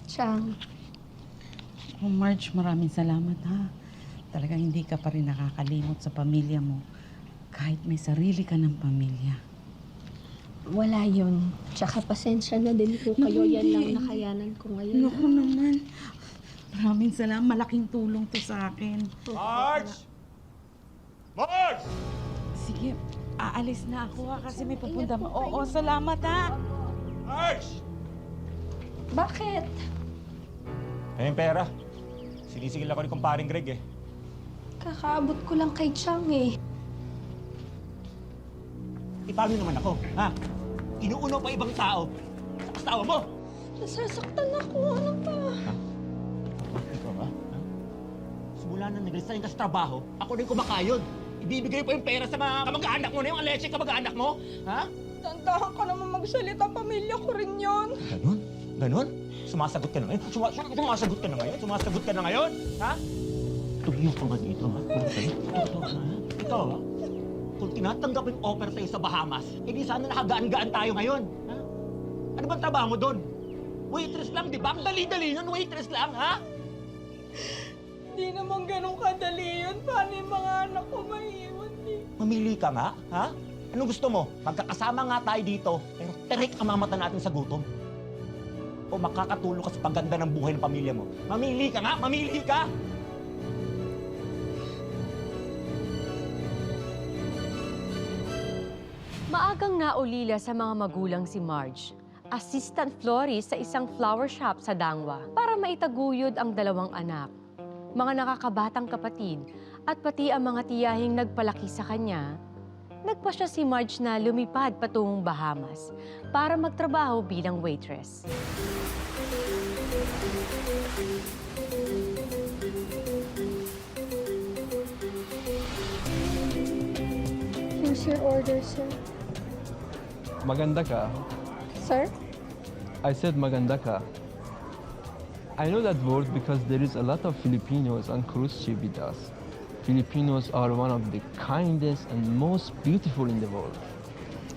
Chang, Oh, Marge, maraming salamat ha. Talagang hindi ka pa rin nakakalimot sa pamilya mo. Kahit may sarili ka ng pamilya. wala yun. Tsaka pasensya na din po kayo. Yan lang nakayanan ko ngayon. Naku naman. Maraming salamat. Malaking tulong to sa akin. Marge! Marge! Sige, aalis na ako ha kasi may pupunta mo. Oo, salamat ha. Marge! Bakit? Ay, yung pera. Sinisigil ako ni kumparing Greg eh. Kakaabot ko lang kay Chang eh. Paano naman ako, ha? Inuunaw pa ibang tao sa asawa mo! Nasasaktan ako. Ano pa? Ikaw ba? Ha? Simula na nag-resign ka sa trabaho, ako rin kumakayod. Ibibigay pa yung pera sa mga kamag-anak mo na yung alesya kamag-anak mo, ha? Tandahan ka naman magsalita. Pamilya ko rin yun. Ganon? Ganon? Sumasagot ka na ngayon? Sumasagot ka na ngayon? Sumasagot ka na ngayon? Ha? Tuloy ka nga dito, ha? Ikaw, ha? Kung tinatanggap yung offer sa'yo sa Bahamas, hindi sana nakagaan-gaan tayo ngayon, ha? Ano bang trabaho mo doon? Waitress lang, di ba? Ang dali-dali nun, waitress lang, ha? Di naman ganun kadali yun. Paano yung mga anak ko maiiwan eh? Mamili ka nga, ha? Anong gusto mo? Magkakasama nga tayo dito, pero terik ang mamata natin sa gutom. O makakatulong ka sa pagganda ng buhay ng pamilya mo. Mamili ka nga! Mamili ka! Maagang naulila sa mga magulang si Marge, assistant florist sa isang flower shop sa Dangwa para maitaguyod ang dalawang anak, mga nakakabatang kapatid at pati ang mga tiyahing nagpalaki sa kanya. Nagpasya si Marge na lumipad patungong Bahamas para magtrabaho bilang waitress. Here's your order, sir. Maganda ka. Sir? I said maganda ka. I know that word because there is a lot of Filipinos on cruise ship with us. Filipinos are one of the kindest and most beautiful in the world.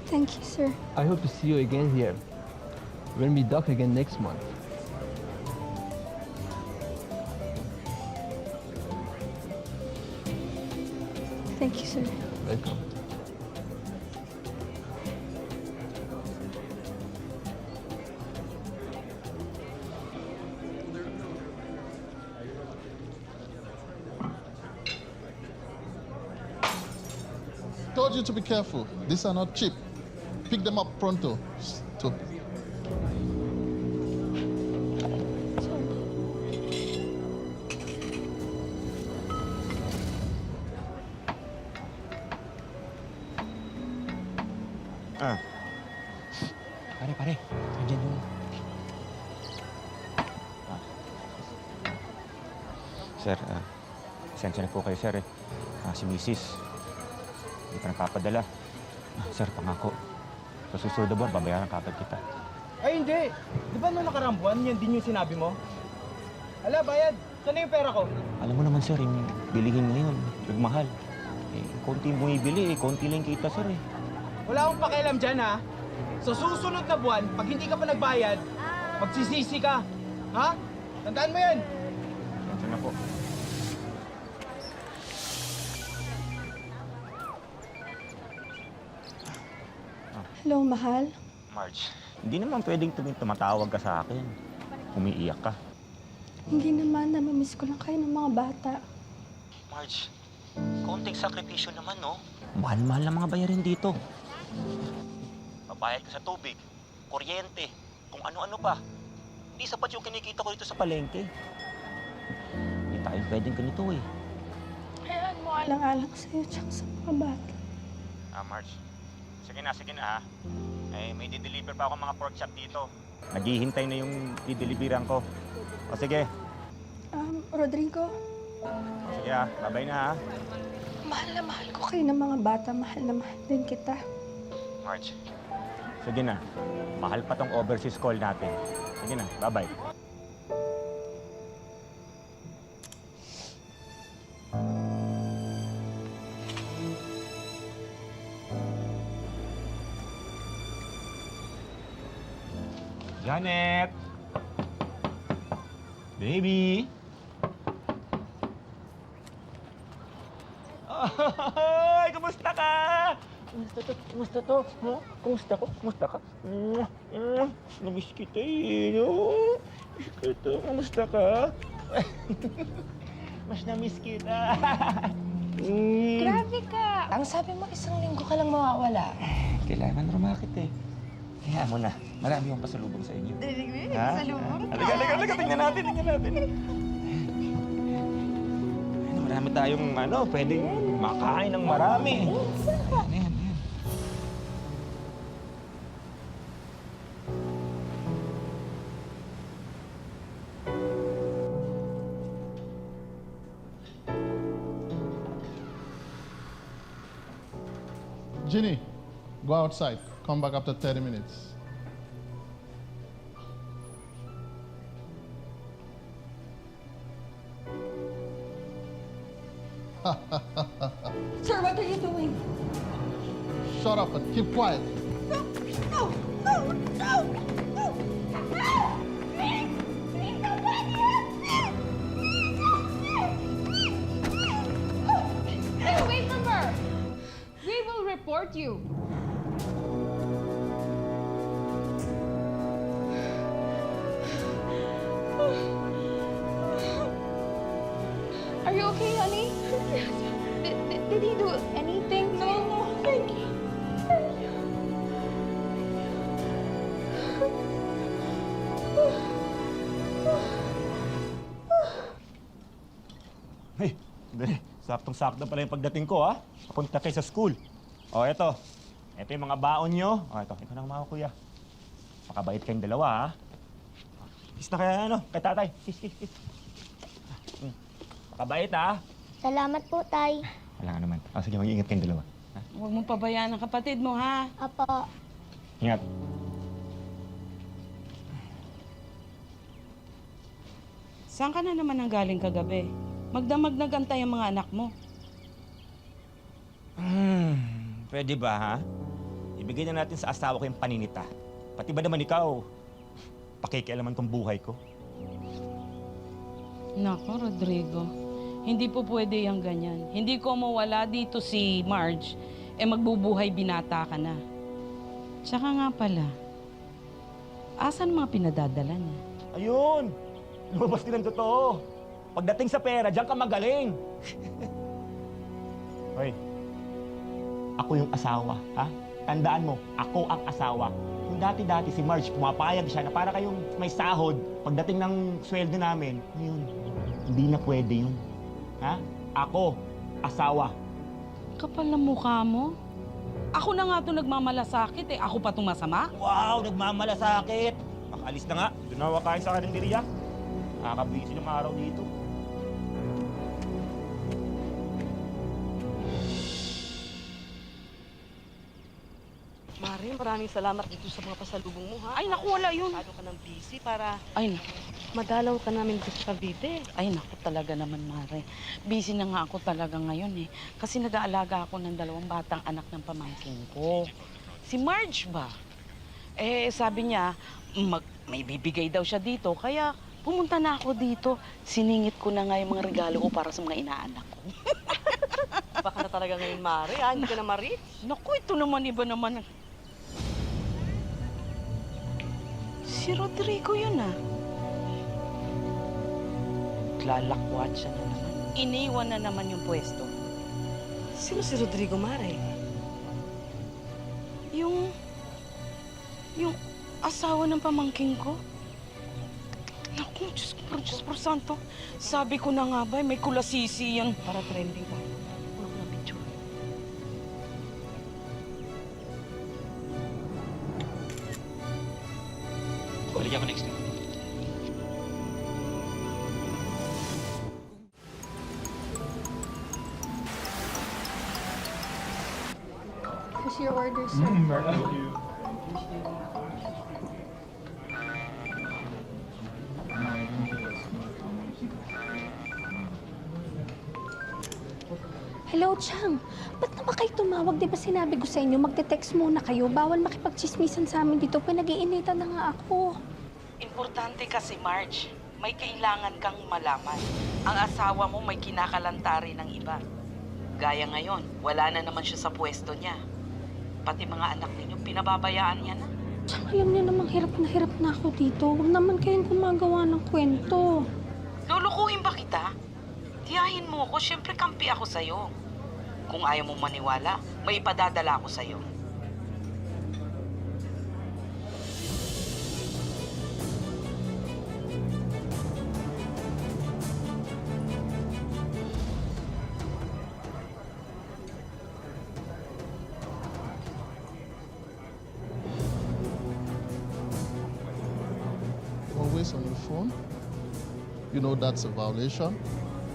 Thank you, sir. I hope to see you again here when we dock again next month. Thank you, sir. Welcome. Told you to be careful. These are not cheap. Pick them up pronto. Stop. Ah. Pare, andyan yung... Sir, pasensya na po kayo, sir eh. Si Mrs. Hindi pa nagpapadala. Sir, pangako. Sa susunod na buwan, babayaran kagad kita. Ay, hindi. Di ba nung nakaraang buwan, yan din yung sinabi mo? Hala, bayad. Saan na yung pera ko? Alam mo naman, sir, yung bilihin ngayon, nagmahal. Eh, konti yung bumibili, konti lang kita, sir eh. Wala akong pakialam dyan, ha? Sa susunod na buwan, pag hindi ka pa nagbayad, magsisisi ka. Ha? Tandaan mo yan. Pasensya na po. Hello, mahal. Marge, hindi naman pwedeng tumatawag ka sa akin. Umiiyak ka. Hindi naman. Namimiss ko lang kayo ng mga bata. Marge, konting sakripisyo naman, no? Mahal-mahal na mga bayarin dito. Babayad ka sa tubig, kuryente, kung ano-ano pa. Hindi sapat yung kinikita ko dito sa palengke. Hindi tayo pwedeng ganito eh. Hayaan mo alang-alang sa'yo tsaka sa mga bata. Marge, sige na ha. Eh, may di-deliver pa ako mga pork chop dito. Naghihintay na yung di-deliveran ko. O sige, Rodrigo, sige ha, bye-bye na ha. mahal na mahal ko kayo ng mga bata. Mahal na mahal din kita. Marge, sige na. Mahal pa tong overseas call natin. Sige na, bye-bye. Janet! Baby! Ay, kumusta ka? Kumusta to? Kumusta to? Huh? Kumusta ko? Kumusta ka? Namiss kita eh, no? Namiss kita. Kumusta ka? Mas namiss kita. Grabe ka! Ang sabi mo, 1 linggo ka lang mawawala. Kailangan rumakit eh. Kaya mo na. Marami yung pasalubong sa inyo. Dinig mo yun, Ha? salubong. Halika. Tingnan natin. Ano, marami tayong pwedeng makain ng marami. Ayan. Ginny, go outside. Come back after 30 minutes. Sir, what are you doing? Shut up and keep quiet. No! Please! Please don't let me out! Stay away from her! We will report you. Are you okay, honey? Yes. Did he do anything? No, thank you. Hey, dali. Saktong-sakto pala yung pagdating ko, ha? Papunta kayo sa school. O, eto. Eto yung mga baon nyo. O, eto. Ito na mga kuya. Makabait kayong dalawa, ha? Kiss na kaya, kay tatay. Kiss. Makabait, ha? Salamat po, Tay. Wala nga naman. Sige, mag-iingat kayong dalawa. Huwag mong pabayaan ang kapatid mo, ha? Apo. Ingat. Saan ka na naman ang galing kagabi? Magdamag nagantay ang mga anak mo. Pwede ba, ha? Ibigay na natin sa asawa ko yung paninita. Pati ba naman ikaw, pakikialaman tong buhay ko? Nako, Rodrigo. Hindi po pwede yung ganyan. Hindi ko mawala dito si Marge, magbubuhay binata ka na. Tsaka nga pala, asan mga pinadadala niya? Ayun! Lumabas din ang totoo. Pagdating sa pera, diyan ka magaling. Hoy, ako yung asawa, ha? Tandaan mo, ako ang asawa. Kung dati-dati si Marge, pumapayag siya na para kayong may sahod, pagdating ng sweldo namin, ngayon, hindi na pwede yun. Ha? Ako, asawa. Kapal na mukha mo. Ako na nga ito nagmamalasakit eh. Ako pa itong masama? Wow, nagmamalasakit. Makaalis na nga. Doon na wakain sa karinderya. Nakakabisi ng araw dito. Mari, maraming salamat dito sa mga pasalubong mo, ha? Ay, naku, wala yun. Masyado ka ng busy para Ay, naku. madalaw ka namin dito sa Cavite. Ay, naku talaga naman, Mare. Busy na nga ako talaga ngayon eh. Kasi nag-aalaga ako ng 2 batang anak ng pamangkin ko. Si Marge ba? Sabi niya, may bibigay daw siya dito. Kaya pumunta na ako dito. Siningit ko na nga yung mga regalo ko para sa mga inaanak ko. Baka na talaga ngayon, Mari, ha? Hindi ka na Mari? Naku, ito naman, iba naman. Si Rodrigo yun ah. Lalakwat siya na naman. Iniwan na naman yung pwesto. Sino si Rodrigo, Mari? Yung asawa ng pamangking ko. Naku, Diyos por santo. Sabi ko na nga ba, may kulasisi yan. Para trending ka. Ano ko na picture? Balik ako next week. What's your order, sir? Hello, Chang. Ba't na ba kayo tumawag? Di ba sinabi ko sa inyo, magte-text muna kayo. Bawal makipagchismisan sa amin dito. Pinag-iinitan na nga ako. Importante kasi, Marge. may kailangan kang malaman. Ang asawa mo may kinakalantari ng iba. Gaya ngayon, wala na naman siya sa pwesto niya. Pati mga anak ninyo, pinababayaan niya na. Chang, alam niyo namang hirap na ako dito. Huwag naman kayong gumagawa ng kwento. Lulukuhin ba kita? Tiyahin mo ako, syempre kampi ako sa'yo. Kung ayaw mo maniwala, may ipadadala ako sa'yo. Always on your phone. You know that's a violation.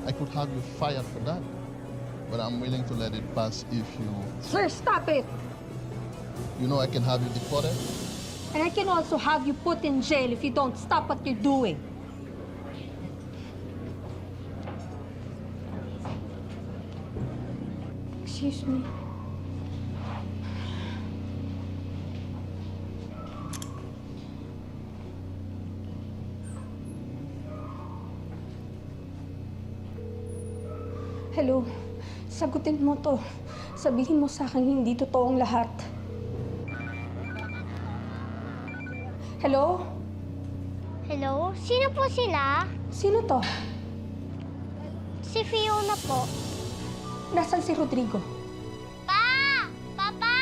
I could have you fired for that. But I'm willing to let it pass if you... Sir, stop it! You know I can have you deported. And I can also have you put in jail if you don't stop what you're doing. Excuse me. Hello, sagutin mo to. Sabihin mo sa akin hindi totoong lahat. Hello? Hello? Sino po sila? Sino to? Si Fiona po. Nasaan si Rodrigo? Pa! Papa!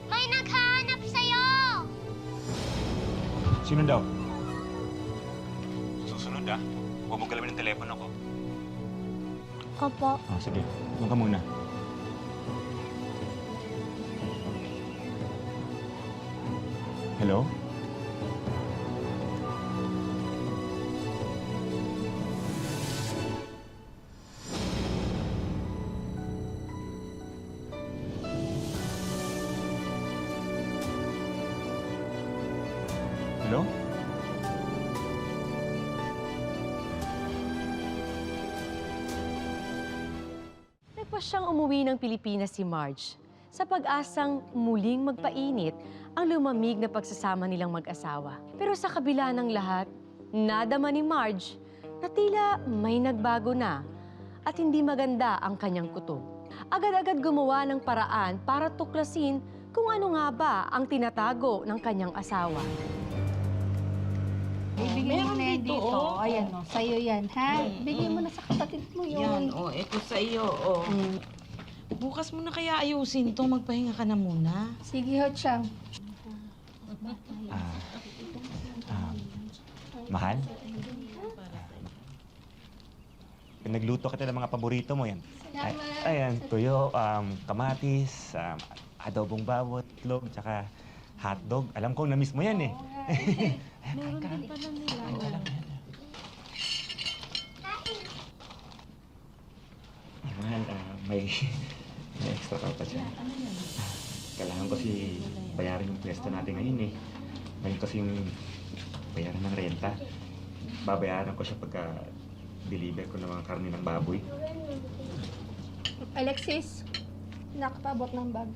May naghahanap sa'yo! Sino daw? Susunod huwag mong galamin ng telepono ko. Opo. Sige, doon ka muna. Hello? Hello? Nagpa siyang umuwi ng Pilipinas si Marge sa pag-asang muling magpainit ang lumamig na pagsasama nilang mag-asawa. Pero sa kabila ng lahat, nadama ni Marge na tila may nagbago na at hindi maganda ang kanyang kutob. Agad-agad gumawa ng paraan para tuklasin kung ano nga ba ang tinatago ng kanyang asawa. Ibigay mo na yan dito. Ayan o, sa'yo yan, ha? Bigay mo na sa kapatid mo yun. Ito sa iyo, Bukas mo na kaya ayusin to, magpahinga ka na muna. Sige ho, Chang. Mahal? Pinagluto kita ng mga paborito mo yan. Ayan, tuyo, kamatis, adobong bawot, itlog, tsaka hotdog. Alam ko, na-miss mo yan eh. Meron din pala nila. Mahal, may extra ka pa dyan. Kailangan ko si bayaran yung pwesto natin ngayon eh. Ngayon kasi yung bayaran ng renta. Babayaran ko siya pagka deliver ko ng mga karne ng baboy. Alexis, nakapabot ng bag.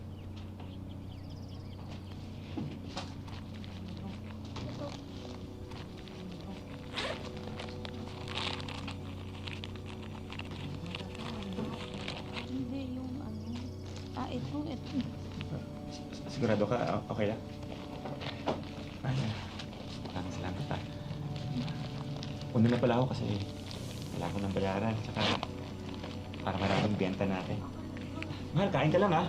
Ito. Sigurado ka, okay lang? Maraming salamat pa. Una na pala ako kasi wala ko ng bayaran. Tsaka para maraming benta natin. Mahal, kain ka lang ha?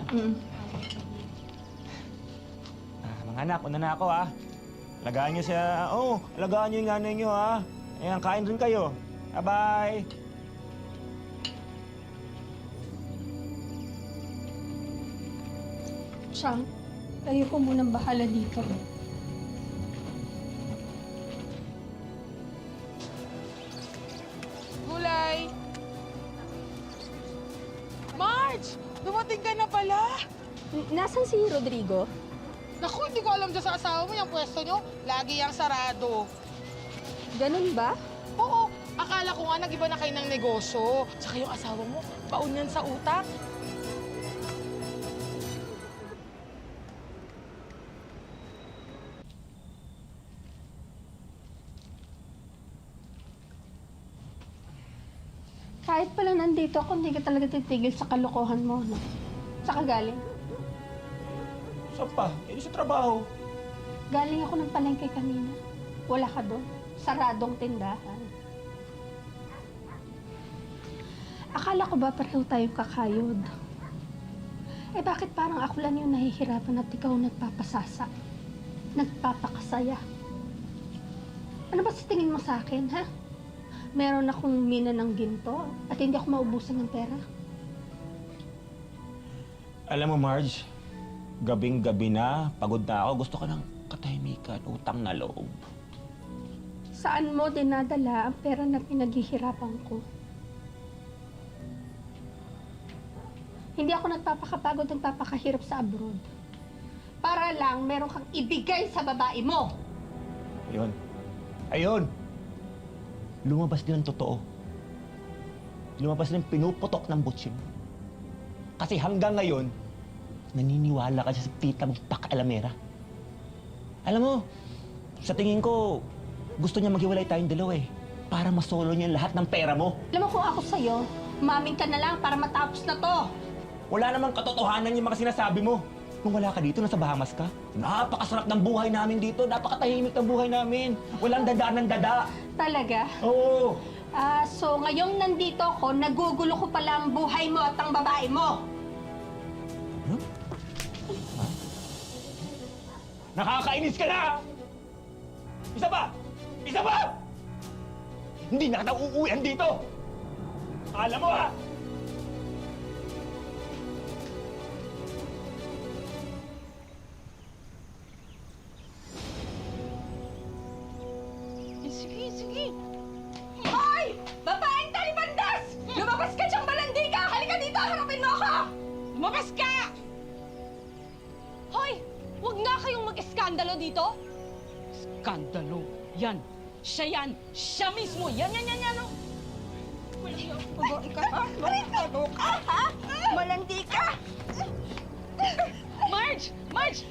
Mga anak, una na ako ha. Alagaan niyo siya. Alagaan niyo yung nanay niyo ha. Ayan, kain rin kayo. Bye-bye! Chang, ayoko munang bahala dito. Gulay! Marge! Dumating ka na pala! Nasaan si Rodrigo? Naku, hindi ko alam dyan sa asawa mo yung pwesto nyo. Lagi yung sarado. Ganun ba? Oo, akala ko nga nag-iba na kayo ng negosyo. Tsaka yung asawa mo, baon yan sa utak. Kahit pala nandito ako, hindi ka talaga titigil sa kalokohan mo, no? Saan ka galing? Saan pa? Eh, sa trabaho. Galing ako ng palengke kanina. Wala ka doon. Saradong tindahan. Akala ko ba pareho tayong kakayod? Eh bakit parang ako lang yung nahihirapan at ikaw nagpapasasa? Nagpapakasaya? Ano ba sa tingin mo sa akin, ha? Meron akong mina ng ginto at hindi ako maubusan ng pera. Alam mo, Marge, gabing-gabi na, pagod na ako, gusto ko ng katahimikan, utang na loob. Saan mo dinadala ang pera na pinaghihirapan ko? Hindi ako nagpapakapagod, nagpapakahirap sa abroad. Para lang meron kang ibigay sa babae mo. Ayun. Ayun! Lumabas din ang totoo. Lumabas din pinuputok ng butsi mo. Kasi hanggang ngayon, naniniwala ka sa tita mong pakalamera. Alam mo, sa tingin ko, gusto niya maghiwalay tayong dalawa eh. Para masolo niya lahat ng pera mo. Alam mo kung ako sa'yo, maming ka na lang para matapos na to. Wala namang katotohanan yung mga sinasabi mo. Kung wala ka dito, nasa Bahamas ka. Napakasarap ng buhay namin dito. Napakatahimik ng buhay namin. Walang dada ng dada. Talaga? Oo. So ngayong nandito ako, nagugulo ko pala ang buhay mo at ang babae mo. Nakakainis ka na! Isa pa! Isa pa! Hindi na kita uuwihan dito! Alam mo ha! Sige, sige. Hoy! Babaeng talibandas! Lumabas ka diyang malandi ka! Halika dito, harapin mo ako! Lumabas ka! Hoy! Huwag nga kayong mag-eskandalo dito! Skandalo. Yan. Siya yan. Siya mismo. Yan, oh. Babae ka, ha? Malandi ka, ha? Malandi ka! Marge! Marge!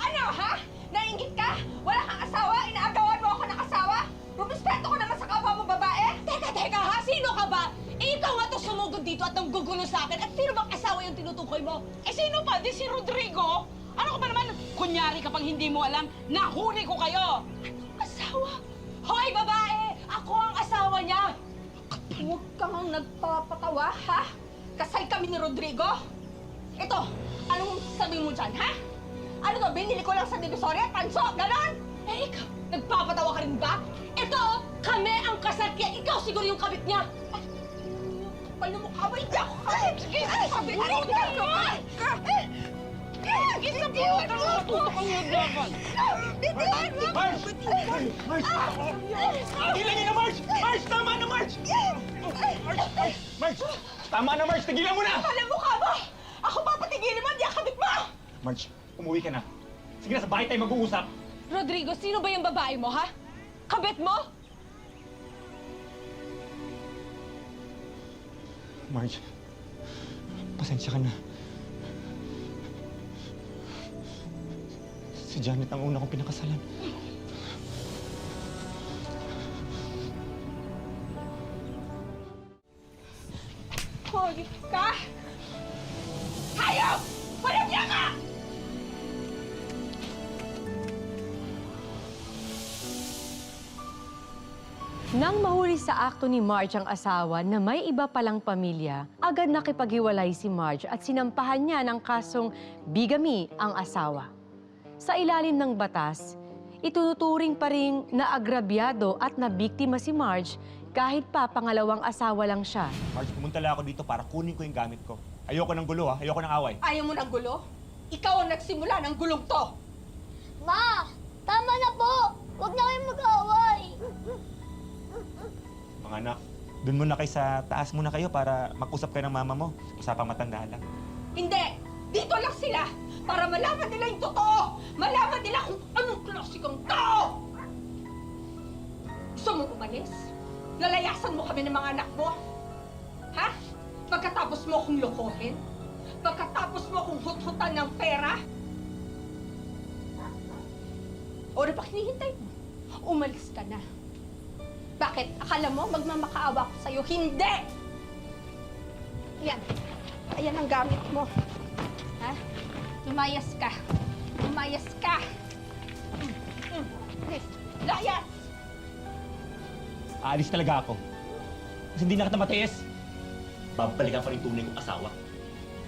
Ano, ha? Nainggit ka? Wala kang asawa? Inaagawan mo ako ng asawa? Rumispeto ko naman sa kapwa mo babae? Teka, ha? Sino ka ba? Eh, ikaw nga to sumugod dito at nanggugulo sa akin. At sino bang asawa yung tinutukoy mo? Eh, sino pa? Di si Rodrigo? Ano ka ba naman? Kunyari kapag hindi mo alam, nahuli ko kayo! Asawa? Hoy, babae! Ako ang asawa niya! Huwag kang nagpapatawa, ha? Kasal kami ni Rodrigo? Ito, anong sabi mo dyan, ha? Ano to, binili ko lang sa Divisoria? Tanso, ganon? Eh, ikaw, nagpapatawa ka rin ba? Ito, kami ang kasal, kaya ikaw siguro yung kabit niya. Ay, kapal na mukha mo, hindi ako kabit! Sabi ka rin, Isa po! Natutok ang naglaban! Marge! Marge! Tigilan niyo na, Marge! Marge! Tama na, Marge! Marge! Tama na, Marge! Tigilan mo na! kapal na mukha mo! Ako papatigilin mo, hindi ang kabit mo! Marge, umuwi ka na. Sige na, sa bahay tayo mag-uusap. Rodrigo, sino ba yung babae mo, ha? Kabit mo? Marge, pasensya ka na. Si Janet ang una kong pinakasalan. Hoy ka! Hayop! Walang niya ka! Nang mahuli sa akto ni Marge ang asawa na may iba palang pamilya, agad nakipaghiwalay si Marge at sinampahan niya ng kasong bigamy ang asawa. Sa ilalim ng batas, ituturing pa rin na agrabyado at nabiktima si Marge kahit pa pangalawang asawa lang siya. Marge, pumunta lang ako dito para kunin ko yung gamit ko. Ayoko ng gulo, ha? Ayoko ng away. Ayaw mo ng gulo? Ikaw ang nagsimula ng gulong to! Ma! Tama na po! Huwag na kayong mag-away! Mga anak, dun muna kayo sa taas muna kayo para mag-usap kayo ng mama mo. Usapang matanda lang. Hindi! Dito lang sila! Para malaman nila yung totoo! Malaman nila kung anong klasikong tao! Gusto mo umalis? Lalayasan mo kami ng mga anak mo? Ha? Pagkatapos mo akong lokohin? Pagkatapos mo akong hut-hutan ng pera? O na pa hinihintay mo? Umalis ka na. Bakit? Akala mo magmamakaawa ko sa'yo? Hindi! Yan. Ayan ang gamit mo. Ha? Lumayas ka. Lumayas ka. Please, layas! Aalis talaga ako. Kasi hindi na kita matiis. Babalikan pa rin tunay kong asawa.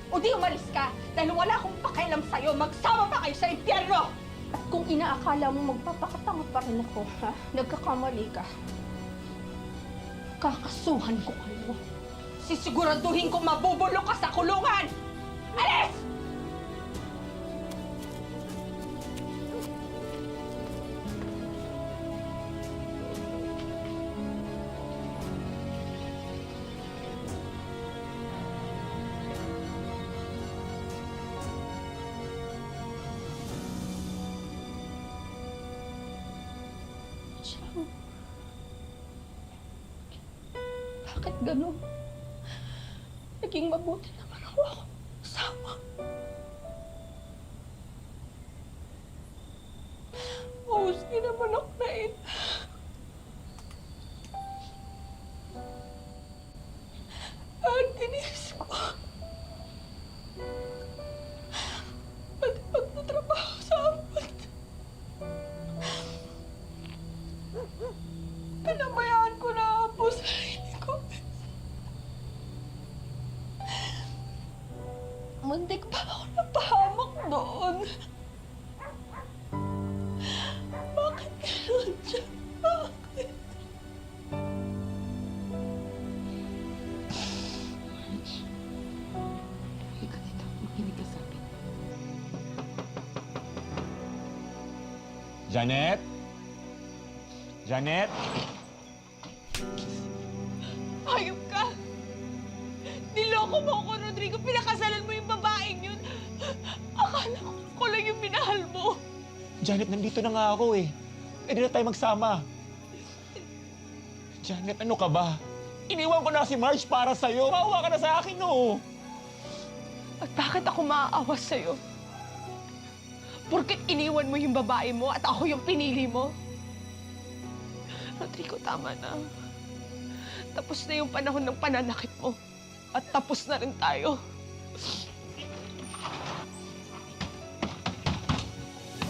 O di umalis ka dahil wala akong pakialam sa'yo. Magsama pa kayo sa impyerno! At kung inaakala mo magpapakatanga pa rin ako, ha? Nagkakamali ka. Kakasuhan ko kayo. Sisiguraduhin ko mabubulok ka sa kulungan! Alis! Bakit ganun? Naging mabuti naman ako asawa. Mahusgi naman ako na At tinis ko. Pati pagtatrabaho sa apat. Pinabayaan ko na po sa sarili ko. Muntik pa ako napahamak doon. Bakit gano'n siya? Bakit? Ika dito, makinig ka sa akin. Janet? Janet? Hayop ka! Niloko mo ako, Rodrigo. Pinakasalan mo yung babaeng yun. Akala ko lang yung minahal mo. Janet, nandito na nga ako eh. Pwede na tayo magsama. Janet, ano ka ba? Iniwan ko na si Marge para sa'yo. Maawa ka na sa akin, no? At bakit ako maaawa sa'yo? Porket iniwan mo yung babae mo at ako yung pinili mo? Rodrigo, tama na. Tapos na yung panahon ng pananakit mo. At tapos na rin tayo.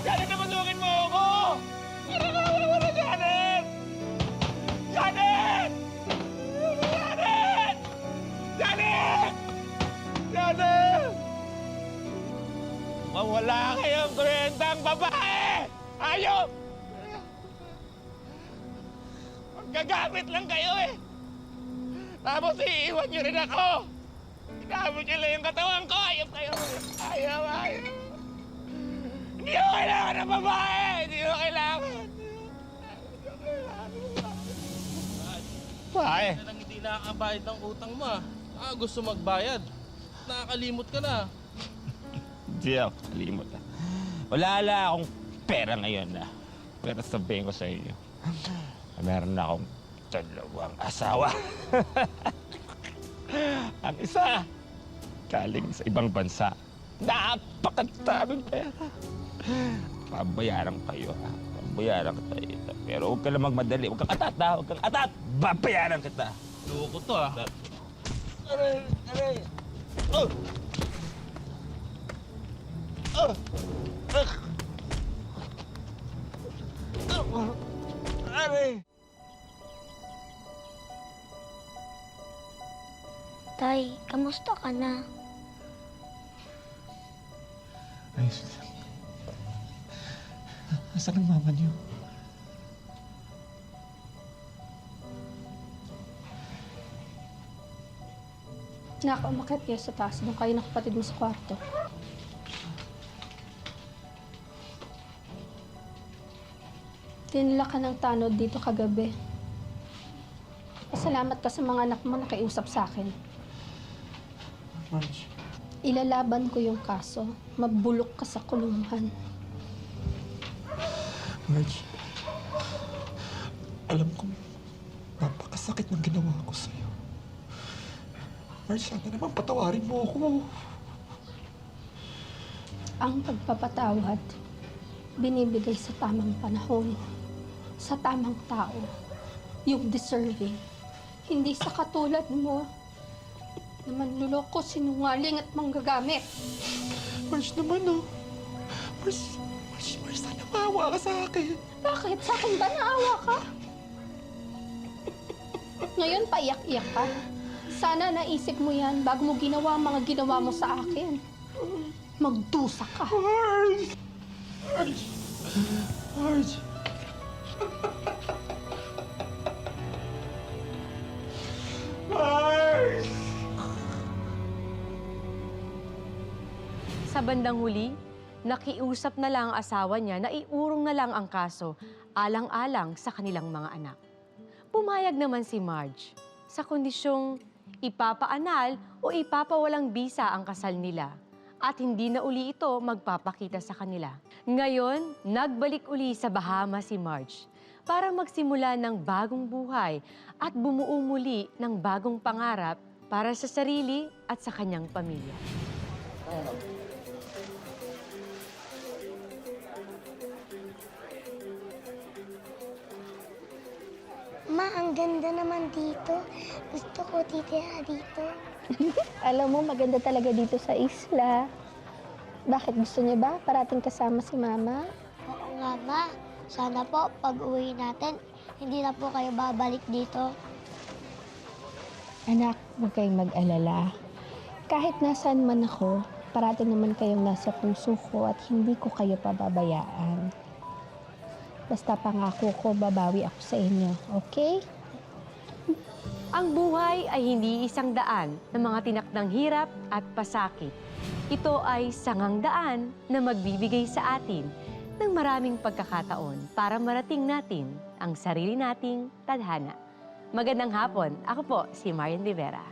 Janet, namatungin mo ako! Pinakawa mo na, Janet! Janet! Janet! Janet! Janet! Mawala kayong kwentang babae! Ayop! Magagamit lang kayo eh! Tapos iiwan niyo rin ako! Inabot niyo lang yung katawan ko! Ayop kayo! Ayaw! Hindi ko kailangan ng babae! Hindi ko kailangan! Bae! Nang hindi nakakabayad ng utang mo gusto magbayad. Nakakalimot ka na. Hindi ako kalimot Wala akong pera ngayon Pero sabihin ko sa inyo, meron na akong 2 asawa. Ang isa, galing sa ibang bansa. Napakadaming pera. Pabayaran kayo, Pabayaran kita. Pero huwag ka na magmadali. Huwag kang atat, Huwag kang atat. Babayaran kita. Loko to Aray! Oh! Oh! Aray! Tay, kamusta ka na? Ayos lang. Nasaan ang mama niyo? Nakaumakit kayo sa taas. Doon kayo ng kapatid mo sa kwarto. Tinila ka ng tanod dito kagabi. Pasalamat ka sa mga anak mo na nakiusap sa akin. Marge. Ilalaban ko yung kaso. Mabulok ka sa kulungan. Marge. Alam ko, napakasakit ng ginawa ko sa'yo. Marge, sana naman patawarin mo ako. Ang pagpapatawad, binibigay sa tamang panahon, sa tamang tao. yung deserving. Hindi sa katulad mo na manluloko, sinungaling at manggagamit. Marge naman, oh. Marge, sana maawa ka sa akin. Bakit? Sa akin ba naawa ka? Ngayon, paiyak-iyak ka. Sana naisip mo yan bago mo ginawa ang mga ginawa mo sa akin. Magdusa ka. Marge! Marge! Marge! Marge! Sa bandang huli, nakiusap na lang ang asawa niya na iurong na lang ang kaso alang-alang sa kanilang mga anak. Pumayag naman si Marge sa kondisyong ipapaanal o ipapawalang bisa ang kasal nila at hindi na uli ito magpapakita sa kanila. Ngayon, nagbalik uli sa Bahamas si Marge para magsimula ng bagong buhay at bumuo muli ng bagong pangarap para sa sarili at sa kanyang pamilya. Ma, ang ganda naman dito. Gusto ko titira dito. Alam mo, maganda talaga dito sa isla. Bakit gusto niya ba parating kasama si Mama? Oo nga, Ma. Sana po, pag uwi natin, hindi na po kayo babalik dito. Anak, huwag kayong mag-alala. Kahit nasaan man ako, parating naman kayong nasa puso ko at hindi ko kayo pababayaan. Basta pangako ko, babawi ako sa inyo, okay? Ang buhay ay hindi isang daan ng mga tinakdang hirap at pasakit. Ito ay sangang daan na magbibigay sa atin ng maraming pagkakataon para marating natin ang sarili nating tadhana. Magandang hapon. Ako po si Marian Rivera.